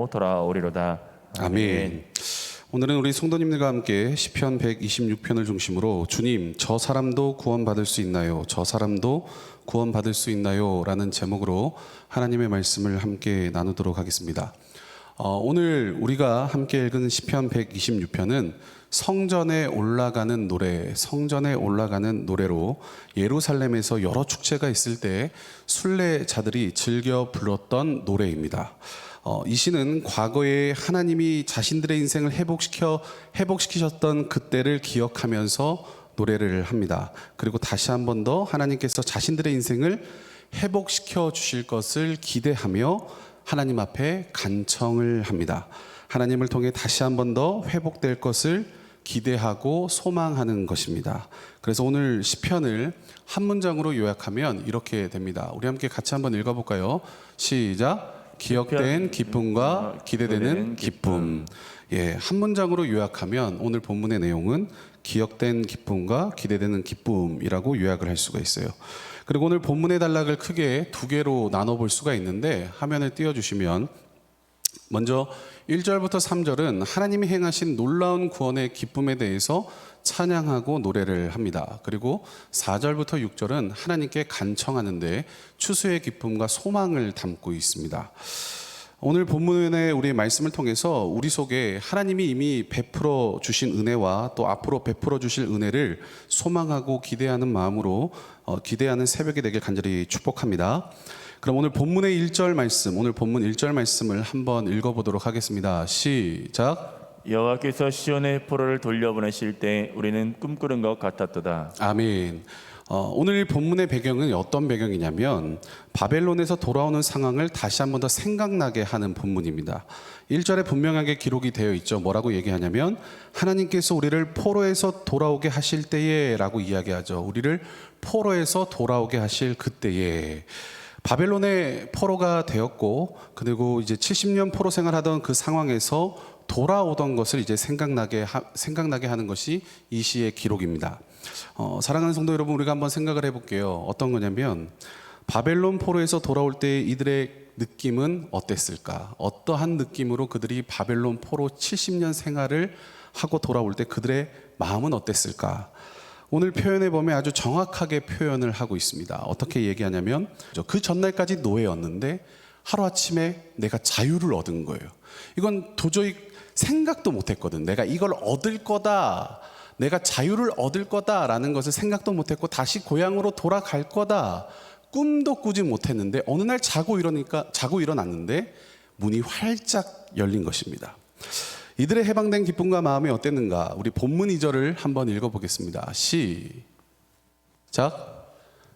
돌아오리로다. 아멘. 오늘은 우리 성도님들과 함께 시편 126편을 중심으로 주님, 저 사람도 구원받을 수 있나요? 저 사람도 구원받을 수 있나요? 라는 제목으로 하나님의 말씀을 함께 나누도록 하겠습니다. 오늘 우리가 함께 읽은 시편 126편은 성전에 올라가는 노래로 예루살렘에서 여러 축제가 있을 때 순례자들이 즐겨 불렀던 노래입니다. 이 시는 과거에 하나님이 자신들의 인생을 회복시키셨던 그때를 기억하면서 노래를 합니다. 그리고 다시 한 번 더 하나님께서 자신들의 인생을 회복시켜 주실 것을 기대하며 하나님 앞에 간청을 합니다. 하나님을 통해 다시 한 번 더 회복될 것을 기대하고 소망하는 것입니다. 그래서 오늘 시편을 한 문장으로 요약하면 이렇게 됩니다. 우리 함께 같이 한번 읽어볼까요? 시작. 기억된 기쁨과 기대되는 기쁨. 한 문장으로 요약하면 오늘 본문의 내용은 기억된 기쁨과 기대되는 기쁨이라고 요약을 할 수가 있어요. 그리고 오늘 본문의 단락을 크게 두 개로 나눠볼 수가 있는데 화면을 띄워주시면 먼저 1절부터 3절은 하나님이 행하신 놀라운 구원의 기쁨에 대해서 찬양하고 노래를 합니다. 그리고 4절부터 6절은 하나님께 간청하는데 추수의 기쁨과 소망을 담고 있습니다. 오늘 본문의 우리의 말씀을 통해서 우리 속에 하나님이 이미 베풀어 주신 은혜와 또 앞으로 베풀어 주실 은혜를 소망하고 기대하는 마음으로 기대하는 새벽이 되길 간절히 축복합니다. 그럼 오늘 본문의 1절 말씀, 오늘 본문 1절 말씀을 한번 읽어보도록 하겠습니다. 시작. 여호와께서 시온의 포로를 돌려보내실 때 우리는 꿈꾸는 것 같았도다. 아멘. 오늘 본문의 배경은 어떤 배경이냐면 바벨론에서 돌아오는 상황을 다시 한 번 더 생각나게 하는 본문입니다. 1절에 분명하게 기록이 되어 있죠. 뭐라고 얘기하냐면 하나님께서 우리를 포로에서 돌아오게 하실 때에 라고 이야기하죠. 우리를 포로에서 돌아오게 하실 그때에. 바벨론의 포로가 되었고 그리고 이제 70년 포로 생활하던 그 상황에서 돌아오던 것을 이제 생각나게 하는 것이 이 시의 기록입니다. 사랑하는 성도 여러분, 우리가 한번 생각을 해볼게요. 어떤 거냐면 바벨론 포로에서 돌아올 때 이들의 느낌은 어땠을까? 어떠한 느낌으로 그들이 바벨론 포로 70년 생활을 하고 돌아올 때 그들의 마음은 어땠을까? 오늘 표현해 보면 아주 정확하게 표현을 하고 있습니다. 어떻게 얘기하냐면 그 전날까지 노예였는데 하루아침에 내가 자유를 얻은 거예요. 이건 도저히 생각도 못했거든. 내가 이걸 얻을 거다, 내가 자유를 얻을 거다라는 것을 생각도 못했고 다시 고향으로 돌아갈 거다 꿈도 꾸지 못했는데 어느 날 자고 일어났는데 문이 활짝 열린 것입니다. 이들의 해방된 기쁨과 마음이 어땠는가? 우리 본문 2절을 한번 읽어보겠습니다. 시작.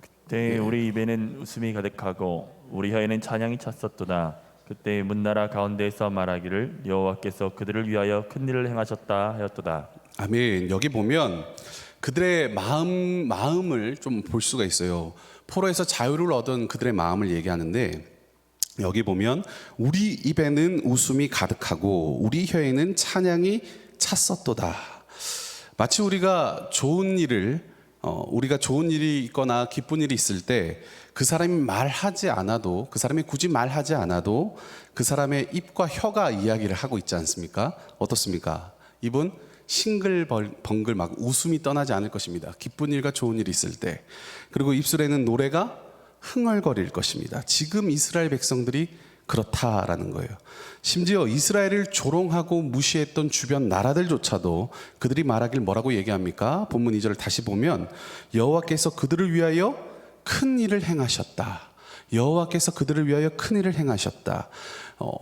그때 우리 입에는 웃음이 가득하고 우리 혀에는 찬양이 찼었도다. 그때 문나라 가운데에서 말하기를 여호와께서 그들을 위하여 큰 일을 행하셨다 하였도다. 아멘. 여기 보면 그들의 마음을 좀 볼 수가 있어요. 포로에서 자유를 얻은 그들의 마음을 얘기하는데 여기 보면 우리 입에는 웃음이 가득하고 우리 혀에는 찬양이 찼었도다. 마치 우리가 좋은 일이 있거나 기쁜 일이 있을 때 그 사람이 말하지 않아도, 그 사람이 굳이 말하지 않아도 그 사람의 입과 혀가 이야기를 하고 있지 않습니까? 어떻습니까? 입은 싱글벙글 막 웃음이 떠나지 않을 것입니다. 기쁜 일과 좋은 일이 있을 때. 그리고 입술에는 노래가 흥얼거릴 것입니다. 지금 이스라엘 백성들이 그렇다라는 거예요. 심지어 이스라엘을 조롱하고 무시했던 주변 나라들조차도 그들이 말하길 뭐라고 얘기합니까? 본문 2절을 다시 보면 여호와께서 그들을 위하여 큰 일을 행하셨다. 여호와께서 그들을 위하여 큰 일을 행하셨다.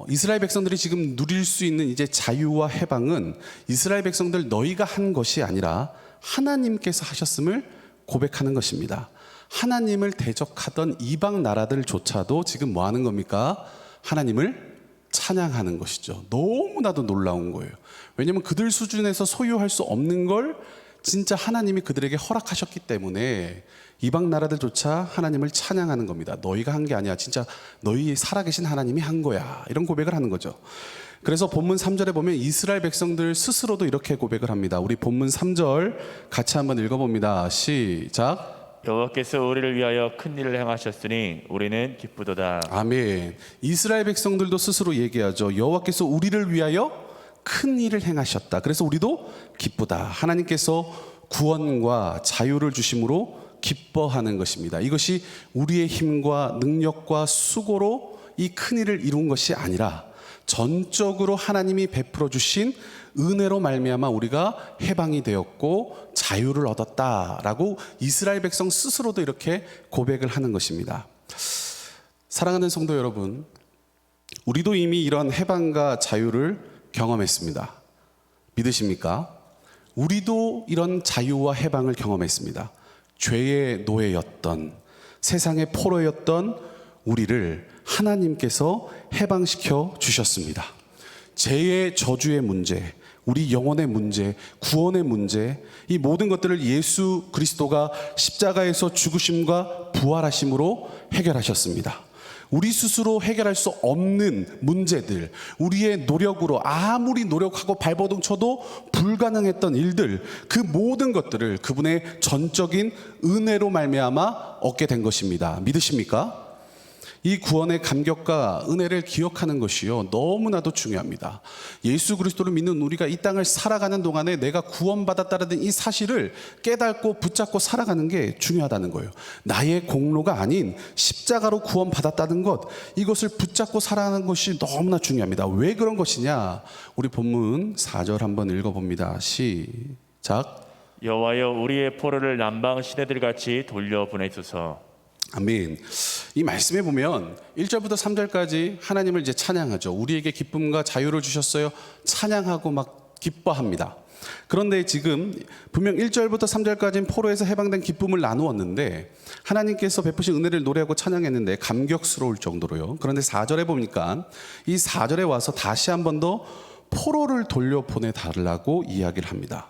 이스라엘 백성들이 지금 누릴 수 있는 이제 자유와 해방은 이스라엘 백성들 너희가 한 것이 아니라 하나님께서 하셨음을 고백하는 것입니다. 하나님을 대적하던 이방 나라들조차도 지금 뭐 하는 겁니까? 하나님을 찬양하는 것이죠. 너무나도 놀라운 거예요. 왜냐하면 그들 수준에서 소유할 수 없는 걸 진짜 하나님이 그들에게 허락하셨기 때문에 이방 나라들조차 하나님을 찬양하는 겁니다. 너희가 한 게 아니야. 진짜 너희 살아계신 하나님이 한 거야. 이런 고백을 하는 거죠. 그래서 본문 3절에 보면 이스라엘 백성들 스스로도 이렇게 고백을 합니다. 우리 본문 3절 같이 한번 읽어봅니다. 시작. 여호와께서 우리를 위하여 큰 일을 행하셨으니 우리는 기쁘도다. 아멘. 이스라엘 백성들도 스스로 얘기하죠. 여호와께서 우리를 위하여 큰 일을 행하셨다. 그래서 우리도 기쁘다. 하나님께서 구원과 자유를 주심으로 기뻐하는 것입니다. 이것이 우리의 힘과 능력과 수고로 이 큰 일을 이룬 것이 아니라 전적으로 하나님이 베풀어 주신 은혜로 말미암아 우리가 해방이 되었고 자유를 얻었다라고 이스라엘 백성 스스로도 이렇게 고백을 하는 것입니다. 사랑하는 성도 여러분, 우리도 이미 이런 해방과 자유를 경험했습니다. 믿으십니까? 우리도 이런 자유와 해방을 경험했습니다. 죄의 노예였던, 세상의 포로였던 우리를 하나님께서 해방시켜 주셨습니다. 죄의 저주의 문제, 우리 영혼의 문제, 구원의 문제, 이 모든 것들을 예수 그리스도가 십자가에서 죽으심과 부활하심으로 해결하셨습니다. 우리 스스로 해결할 수 없는 문제들, 우리의 노력으로 아무리 노력하고 발버둥 쳐도 불가능했던 일들, 그 모든 것들을 그분의 전적인 은혜로 말미암아 얻게 된 것입니다. 믿으십니까? 이 구원의 감격과 은혜를 기억하는 것이요, 너무나도 중요합니다. 예수 그리스도를 믿는 우리가 이 땅을 살아가는 동안에 내가 구원받았다는 이 사실을 깨닫고 붙잡고 살아가는 게 중요하다는 거예요. 나의 공로가 아닌 십자가로 구원받았다는 것, 이것을 붙잡고 살아가는 것이 너무나 중요합니다. 왜 그런 것이냐? 우리 본문 4절 한번 읽어봅니다. 시작. 여호와여 우리의 포로를 남방 시내들 같이 돌려보내소서. 아멘. 이 말씀에 보면 1절부터 3절까지 하나님을 이제 찬양하죠. 우리에게 기쁨과 자유를 주셨어요. 찬양하고 막 기뻐합니다. 그런데 지금 분명 1절부터 3절까지는 포로에서 해방된 기쁨을 나누었는데 하나님께서 베푸신 은혜를 노래하고 찬양했는데 감격스러울 정도로요. 그런데 4절에 보니까 이 4절에 와서 다시 한 번 더 포로를 돌려보내달라고 이야기를 합니다.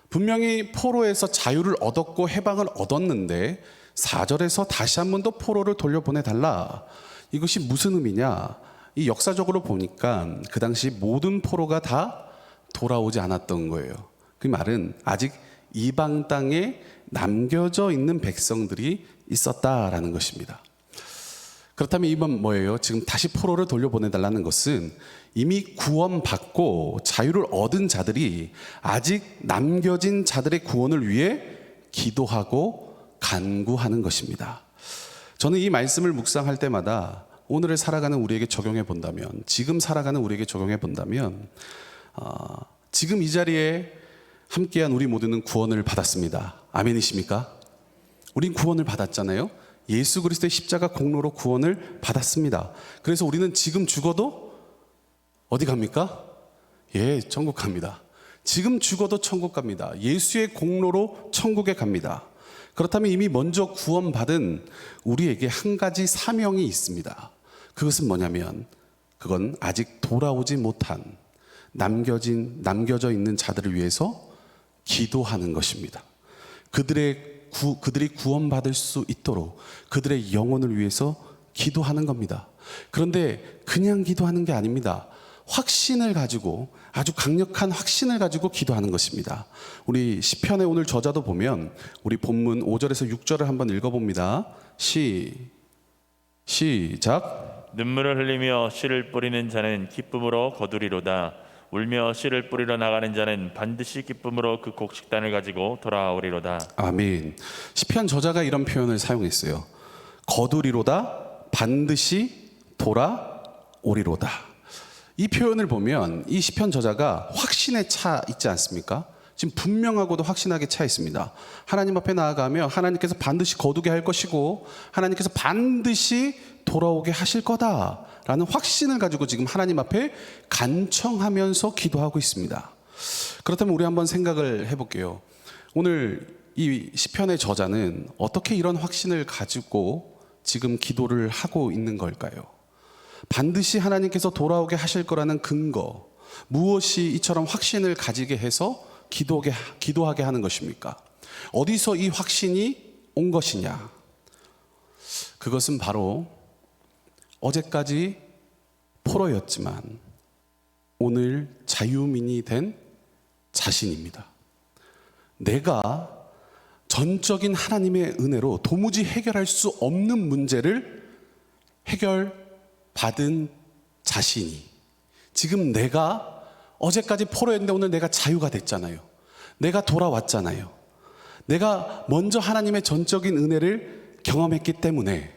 분명히 포로에서 자유를 얻었고 해방을 얻었는데 4절에서 다시 한 번 더 포로를 돌려보내달라. 이것이 무슨 의미냐? 이 역사적으로 보니까 그 당시 모든 포로가 다 돌아오지 않았던 거예요. 그 말은 아직 이방 땅에 남겨져 있는 백성들이 있었다라는 것입니다. 그렇다면 이건 뭐예요? 지금 다시 포로를 돌려보내달라는 것은 이미 구원받고 자유를 얻은 자들이 아직 남겨진 자들의 구원을 위해 기도하고 간구하는 것입니다. 저는 이 말씀을 묵상할 때마다 오늘을 살아가는 우리에게 적용해 본다면, 지금 살아가는 우리에게 적용해 본다면, 지금 이 자리에 함께한 우리 모두는 구원을 받았습니다. 아멘이십니까? 우린 구원을 받았잖아요. 예수 그리스도의 십자가 공로로 구원을 받았습니다. 그래서 우리는 지금 죽어도 어디 갑니까? 예, 천국 갑니다. 지금 죽어도 천국 갑니다. 예수의 공로로 천국에 갑니다. 그렇다면 이미 먼저 구원받은 우리에게 한 가지 사명이 있습니다. 그것은 뭐냐면, 그건 아직 돌아오지 못한 남겨져 있는 자들을 위해서 기도하는 것입니다. 그들이 구원받을 수 있도록 그들의 영혼을 위해서 기도하는 겁니다. 그런데 그냥 기도하는 게 아닙니다. 확신을 가지고, 아주 강력한 확신을 가지고 기도하는 것입니다. 우리 시편의 오늘 저자도 보면 우리 본문 5절에서 6절을 한번 읽어봅니다. 시작. 눈물을 흘리며 씨를 뿌리는 자는 기쁨으로 거두리로다. 울며 씨를 뿌리러 나가는 자는 반드시 기쁨으로 그 곡식단을 가지고 돌아오리로다. 아멘. 시편 저자가 이런 표현을 사용했어요. 거두리로다, 반드시 돌아오리로다. 이 표현을 보면 이 시편 저자가 확신에 차 있지 않습니까? 지금 분명하고도 확신하게 차 있습니다. 하나님 앞에 나아가면 하나님께서 반드시 거두게 할 것이고 하나님께서 반드시 돌아오게 하실 거다라는 확신을 가지고 지금 하나님 앞에 간청하면서 기도하고 있습니다. 그렇다면 우리 한번 생각을 해볼게요. 오늘 이 시편의 저자는 어떻게 이런 확신을 가지고 지금 기도를 하고 있는 걸까요? 반드시 하나님께서 돌아오게 하실 거라는 근거, 무엇이 이처럼 확신을 가지게 해서 기도하게 하는 것입니까? 어디서 이 확신이 온 것이냐? 그것은 바로 어제까지 포로였지만 오늘 자유민이 된 자신입니다. 내가 전적인 하나님의 은혜로 도무지 해결할 수 없는 문제를 해결받은 자신이, 지금 내가 어제까지 포로였는데 오늘 내가 자유가 됐잖아요. 내가 돌아왔잖아요. 내가 먼저 하나님의 전적인 은혜를 경험했기 때문에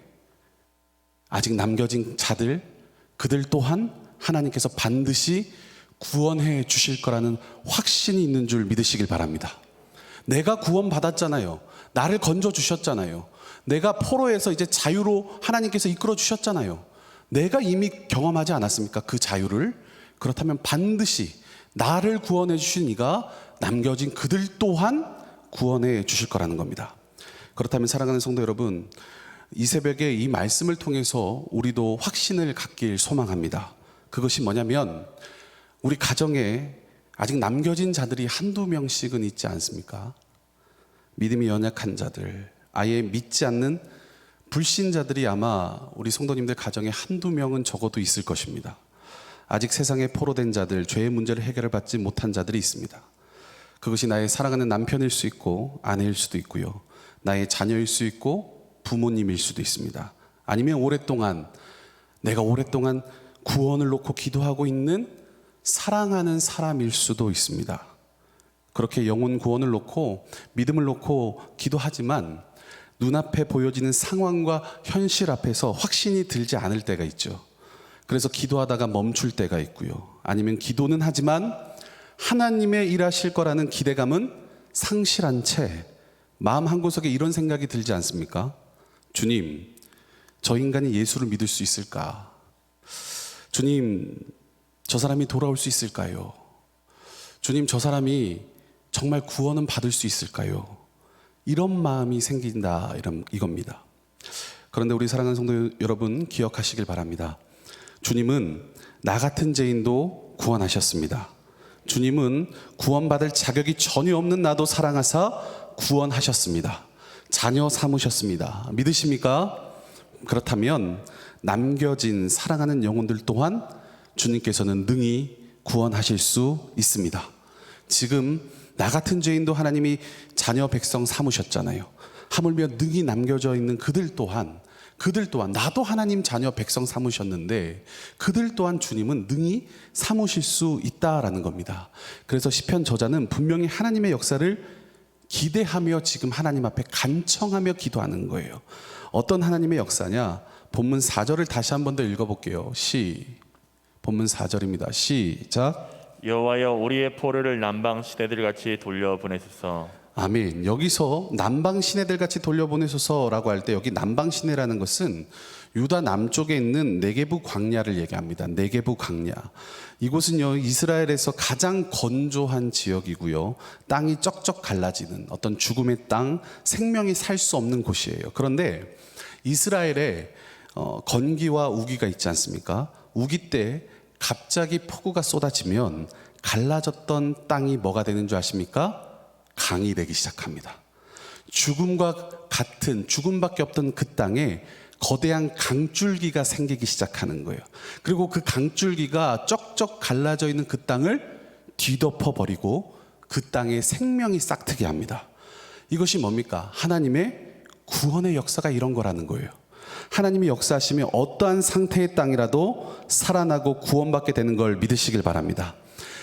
아직 남겨진 자들, 그들 또한 하나님께서 반드시 구원해 주실 거라는 확신이 있는 줄 믿으시길 바랍니다. 내가 구원받았잖아요. 나를 건져 주셨잖아요. 내가 포로에서 이제 자유로 하나님께서 이끌어 주셨잖아요. 내가 이미 경험하지 않았습니까? 그 자유를. 그렇다면 반드시 나를 구원해 주신 이가 남겨진 그들 또한 구원해 주실 거라는 겁니다. 그렇다면 사랑하는 성도 여러분, 이 새벽에 이 말씀을 통해서 우리도 확신을 갖길 소망합니다. 그것이 뭐냐면, 우리 가정에 아직 남겨진 자들이 한두 명씩은 있지 않습니까? 믿음이 연약한 자들, 아예 믿지 않는 불신자들이 아마 우리 성도님들 가정에 한두 명은 적어도 있을 것입니다. 아직 세상에 포로된 자들, 죄의 문제를 해결을 받지 못한 자들이 있습니다. 그것이 나의 사랑하는 남편일 수 있고 아내일 수도 있고요, 나의 자녀일 수 있고 부모님일 수도 있습니다. 아니면 내가 오랫동안 구원을 놓고 기도하고 있는 사랑하는 사람일 수도 있습니다. 그렇게 영혼 구원을 놓고 믿음을 놓고 기도하지만 눈앞에 보여지는 상황과 현실 앞에서 확신이 들지 않을 때가 있죠. 그래서 기도하다가 멈출 때가 있고요, 아니면 기도는 하지만 하나님의 일하실 거라는 기대감은 상실한 채 마음 한구석에 이런 생각이 들지 않습니까? 주님, 저 인간이 예수를 믿을 수 있을까? 주님, 저 사람이 돌아올 수 있을까요? 주님, 저 사람이 정말 구원은 받을 수 있을까요? 이런 마음이 생긴다, 이겁니다. 그런데 우리 사랑하는 성도 여러분, 기억하시길 바랍니다. 주님은 나 같은 죄인도 구원하셨습니다. 주님은 구원받을 자격이 전혀 없는 나도 사랑하사 구원하셨습니다. 자녀 삼으셨습니다. 믿으십니까? 그렇다면 남겨진 사랑하는 영혼들 또한 주님께서는 능히 구원하실 수 있습니다. 지금 나 같은 죄인도 하나님이 자녀 백성 삼으셨잖아요. 하물며 능히 남겨져 있는 그들 또한 나도 하나님 자녀 백성 삼으셨는데 그들 또한 주님은 능히 삼으실 수 있다라는 겁니다. 그래서 시편 저자는 분명히 하나님의 역사를 기대하며 지금 하나님 앞에 간청하며 기도하는 거예요. 어떤 하나님의 역사냐? 본문 4절을 다시 한 번 더 읽어볼게요. 본문 4절입니다. 시작. 여호와여, 우리의 포로를 남방 시내들 같이 돌려보내소서. 아멘. 여기서 남방 시내들 같이 돌려보내소서라고 할 때, 여기 남방 시내라는 것은 유다 남쪽에 있는 네게부 광야를 얘기합니다. 네게부 광야. 이곳은요, 이스라엘에서 가장 건조한 지역이고요, 땅이 쩍쩍 갈라지는 어떤 죽음의 땅, 생명이 살 수 없는 곳이에요. 그런데 이스라엘에 건기와 우기가 있지 않습니까? 우기 때 갑자기 폭우가 쏟아지면 갈라졌던 땅이 뭐가 되는 줄 아십니까? 강이 되기 시작합니다. 죽음과 같은, 죽음밖에 없던 그 땅에 거대한 강줄기가 생기기 시작하는 거예요. 그리고 그 강줄기가 쩍쩍 갈라져 있는 그 땅을 뒤덮어버리고 그 땅에 생명이 싹트게 합니다. 이것이 뭡니까? 하나님의 구원의 역사가 이런 거라는 거예요. 하나님이 역사하시면 어떠한 상태의 땅이라도 살아나고 구원받게 되는 걸 믿으시길 바랍니다.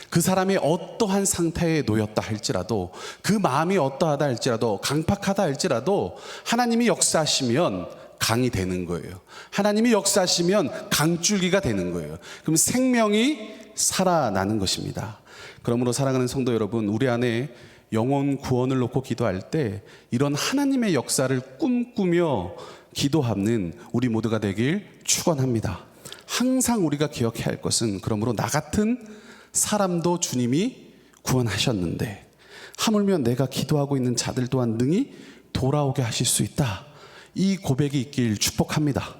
그 사람이 어떠한 상태에 놓였다 할지라도, 그 마음이 어떠하다 할지라도, 강팍하다 할지라도 하나님이 역사하시면 강이 되는 거예요. 하나님이 역사하시면 강줄기가 되는 거예요. 그럼 생명이 살아나는 것입니다. 그러므로 사랑하는 성도 여러분, 우리 안에 영혼 구원을 놓고 기도할 때 이런 하나님의 역사를 꿈꾸며 기도하는 우리 모두가 되길 축원합니다. 항상 우리가 기억해야 할 것은, 그러므로 나 같은 사람도 주님이 구원하셨는데 하물며 내가 기도하고 있는 자들 또한 능히 돌아오게 하실 수 있다, 이 고백이 있길 축복합니다.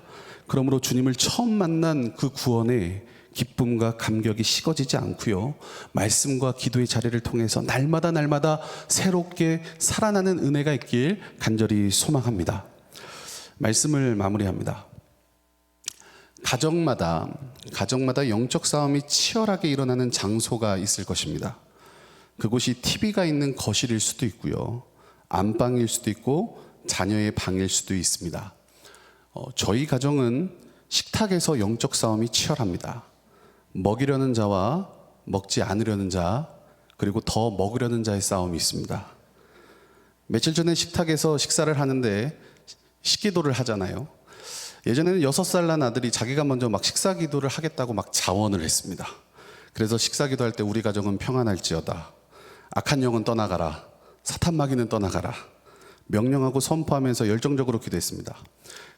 그러므로 주님을 처음 만난 그 구원의 기쁨과 감격이 식어지지 않고요, 말씀과 기도의 자리를 통해서 날마다 새롭게 살아나는 은혜가 있길 간절히 소망합니다. 말씀을 마무리합니다. 가정마다 영적 싸움이 치열하게 일어나는 장소가 있을 것입니다. 그곳이 TV가 있는 거실일 수도 있고요, 안방일 수도 있고 자녀의 방일 수도 있습니다. 저희 가정은 식탁에서 영적 싸움이 치열합니다. 먹이려는 자와 먹지 않으려는 자, 그리고 더 먹으려는 자의 싸움이 있습니다. 며칠 전에 식탁에서 식사를 하는데 식기도를 하잖아요. 예전에는 6살 난 아들이 자기가 먼저 막 식사 기도를 하겠다고 막 자원을 했습니다. 그래서 식사 기도할 때 우리 가정은 평안할지어다. 악한 영은 떠나가라. 사탄 마귀는 떠나가라. 명령하고 선포하면서 열정적으로 기도했습니다.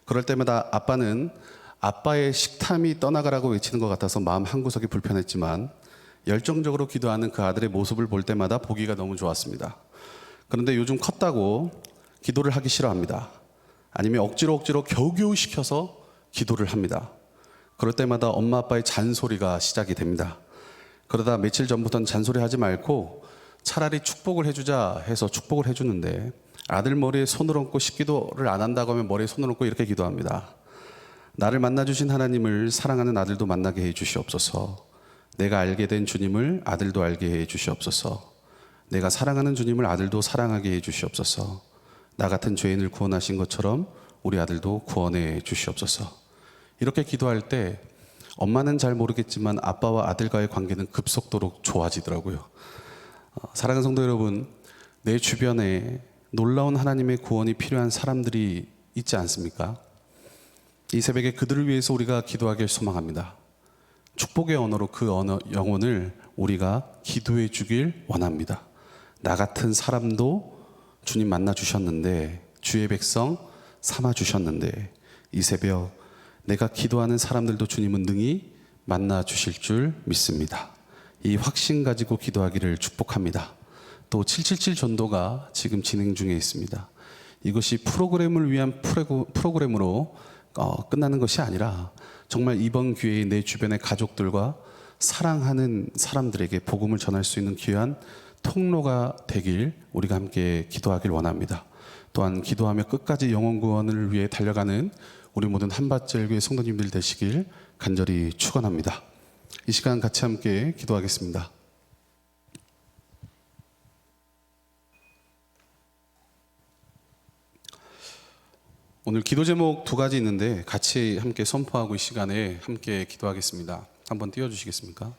그럴 때마다 아빠는 아빠의 식탐이 떠나가라고 외치는 것 같아서 마음 한구석이 불편했지만 열정적으로 기도하는 그 아들의 모습을 볼 때마다 보기가 너무 좋았습니다. 그런데 요즘 컸다고 기도를 하기 싫어합니다. 아니면 억지로 겨우겨우 시켜서 기도를 합니다. 그럴 때마다 엄마 아빠의 잔소리가 시작이 됩니다. 그러다 며칠 전부터는 잔소리 하지 말고 차라리 축복을 해주자 해서 축복을 해주는데 아들 머리에 손을 얹고 식기도를 안 한다고 하면 머리에 손을 얹고 이렇게 기도합니다. 나를 만나주신 하나님을 사랑하는 아들도 만나게 해 주시옵소서. 내가 알게 된 주님을 아들도 알게 해 주시옵소서. 내가 사랑하는 주님을 아들도 사랑하게 해 주시옵소서. 나 같은 죄인을 구원하신 것처럼 우리 아들도 구원해 주시옵소서. 이렇게 기도할 때 엄마는 잘 모르겠지만 아빠와 아들과의 관계는 급속도로 좋아지더라고요. 사랑하는 성도 여러분, 내 주변에 놀라운 하나님의 구원이 필요한 사람들이 있지 않습니까? 이 새벽에 그들을 위해서 우리가 기도하길 소망합니다. 축복의 언어로 그 영혼을 우리가 기도해 주길 원합니다. 나 같은 사람도 주님 만나 주셨는데, 주의 백성 삼아 주셨는데, 이 새벽 내가 기도하는 사람들도 주님은 능히 만나 주실 줄 믿습니다. 이 확신 가지고 기도하기를 축복합니다. 또 777 전도가 지금 진행 중에 있습니다. 이것이 프로그램을 위한 프로그램으로 끝나는 것이 아니라 정말 이번 기회에 내 주변의 가족들과 사랑하는 사람들에게 복음을 전할 수 있는 귀한 통로가 되길 우리가 함께 기도하길 원합니다. 또한 기도하며 끝까지 영혼 구원을 위해 달려가는 우리 모든 한밭절교회 성도님들 되시길 간절히 축원합니다. 이 시간 같이 함께 기도하겠습니다. 오늘 기도 제목 2가지 있는데 같이 함께 선포하고 이 시간에 함께 기도하겠습니다. 한번 띄워주시겠습니까?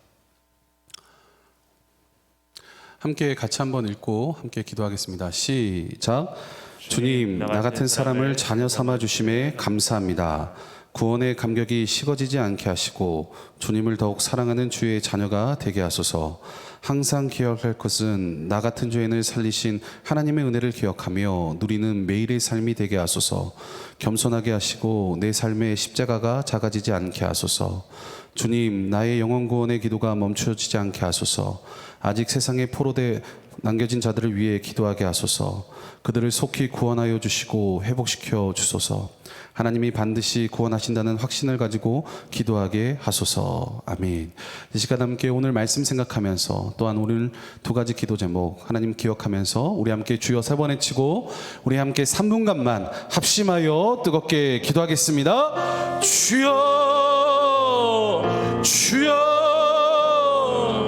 함께 같이 한번 읽고 함께 기도하겠습니다. 시작. 주님, 나 같은 사람을 자녀 삼아 주심에 감사합니다. 구원의 감격이 식어지지 않게 하시고 주님을 더욱 사랑하는 주의 자녀가 되게 하소서. 항상 기억할 것은 나 같은 죄인을 살리신 하나님의 은혜를 기억하며 누리는 매일의 삶이 되게 하소서. 겸손하게 하시고 내 삶의 십자가가 작아지지 않게 하소서. 주님, 나의 영혼 구원의 기도가 멈춰지지 않게 하소서. 아직 세상에 포로돼 남겨진 자들을 위해 기도하게 하소서. 그들을 속히 구원하여 주시고 회복시켜 주소서. 하나님이 반드시 구원하신다는 확신을 가지고 기도하게 하소서. 아멘. 이 시간 함께 오늘 말씀 생각하면서 또한 오늘 2가지 기도 제목 하나님 기억하면서 우리 함께 주여 3번 외치고 우리 함께 3분간만 합심하여 뜨겁게 기도하겠습니다. 주여